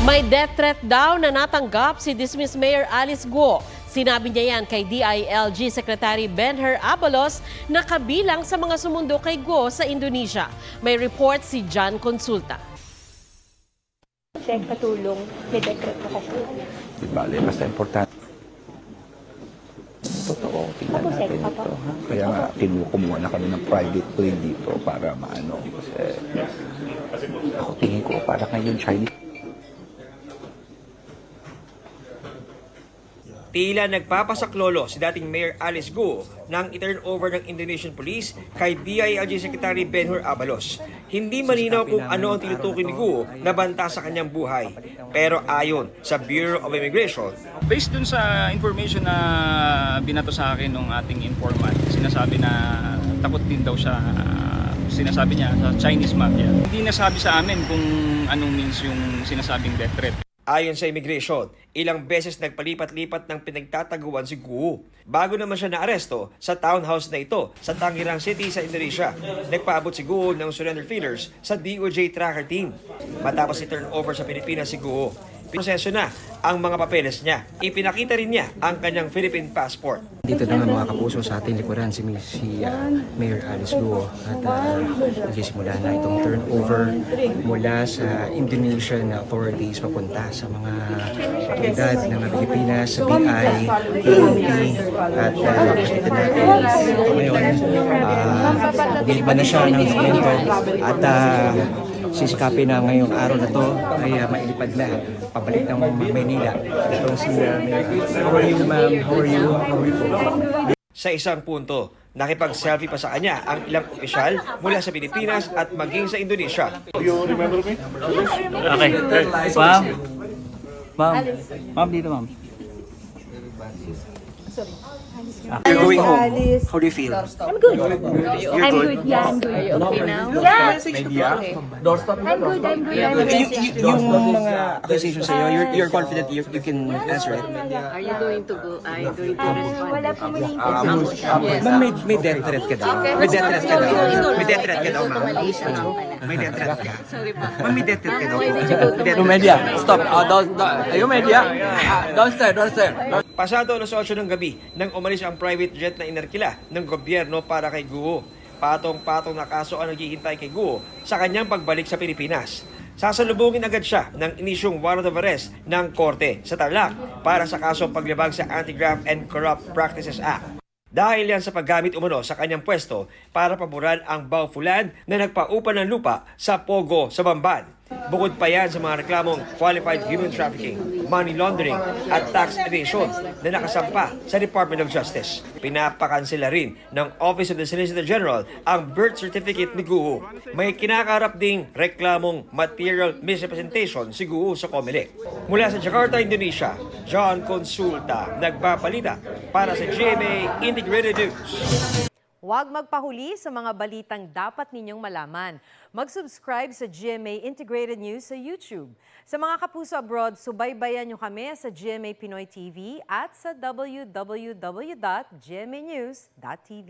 May death threat daw na natanggap si dismissed Mayor Alice Guo. Sinabi niya yan kay DILG Secretary Benher Abalos na kabilang sa mga sumundo kay Guo sa Indonesia. May report si John Consulta. Check patulong, may death threat na kasi. Di bale, basta importante. Totoo, tingnan natin ito. Ha? Kaya nga, kumuha na kami ng private plane dito para maano. Kasi ako tingin ko para ngayon Chinese. Tila nagpapasaklolo si dating Mayor Alice Guo nang i-turnover ng Indonesian Police kay DILG Secretary Benhur Abalos. Hindi malinaw kung ano ang tinutukoy ni Guo na banta sa kanyang buhay. Pero ayon sa Bureau of Immigration, based dun sa information na binato sa akin ng ating informant, sinasabi na takot din daw siya, sinasabi niya sa Chinese mafia. Hindi nasabi sa amin kung anong means yung sinasabing death threat. ayon sa Immigration, ilang beses nagpalipat-lipat ng pinagtataguan si Guo. Bago naman siya naaresto sa townhouse na ito sa Tangerang City sa Indonesia, nagpaabot si Guo ng surrender feelers sa DOJ tracker team. Matapos i-turnover sa Pilipinas si Guo, proseso na ang mga papeles niya. Ipinakita rin niya ang kanyang Philippine passport. Dito naman mga kapuso sa ating likuran si Mayor Alice Guo at nagsisimula na itong turnover mula sa Indonesian authorities papunta sa mga otoridad ng Pilipinas, sa BI, PNP at pakita natin ngayon niliban na siya ng dokumento at sisikapin na ngayong araw na to ay mailipad na pabalik ng Maynila. Ito si how are you ma'am? How are you? Sa isang punto, nakipag-selfie pa sa kanya ang ilang opisyal mula sa Pilipinas at maging sa Indonesia. Okay. Ma'am, dito ma'am. You're going home. How do you feel? I'm good. I'm good. Yeah, I'm good. Are you okay now? Yeah. I'm good. I'm good. Yung mga accusations sa'yo, you're confident you can answer it? Are you going to go? Are you going to respond? Wala po maling Ma'am, may death threat ka daw. May death threat ka daw. May death threat ka daw, ma'am. May death threat ka. Sorry pa. Ma'am, may death threat ka daw. Yung media, stop. Yung media, downstairs. Pasado alas 8 ng gabi nang umalis ang private jet na inarkila ng gobyerno para kay Guo. Patong-patong na kaso ang naghihintay kay Guo sa kanyang pagbalik sa Pilipinas. Sasalubungin agad siya ng inisyong warrant of arrest ng korte sa Tarlac para sa kasong paglabag sa Anti-Graft and Corrupt Practices Act. Dahil yan sa paggamit umano sa kanyang pwesto para paboran ang Baufulan na nagpaupa ng lupa sa Pogo sa Bamban. Bukod pa yan sa mga reklamong qualified human trafficking, money laundering at tax evasion na nakasampa sa Department of Justice. Pinapakansela rin ng Office of the Solicitor General ang birth certificate ni Guo. May kinakarap ding reklamong material misrepresentation si Guo sa COMELEC. Mula sa Jakarta, Indonesia, John Consulta, nagpapalita para sa GMA Integrated News. Huwag magpahuli sa mga balitang dapat ninyong malaman. Mag-subscribe sa GMA Integrated News sa YouTube. Sa mga kapuso abroad, subaybayan nyo kami sa GMA Pinoy TV at sa www.gmanews.tv.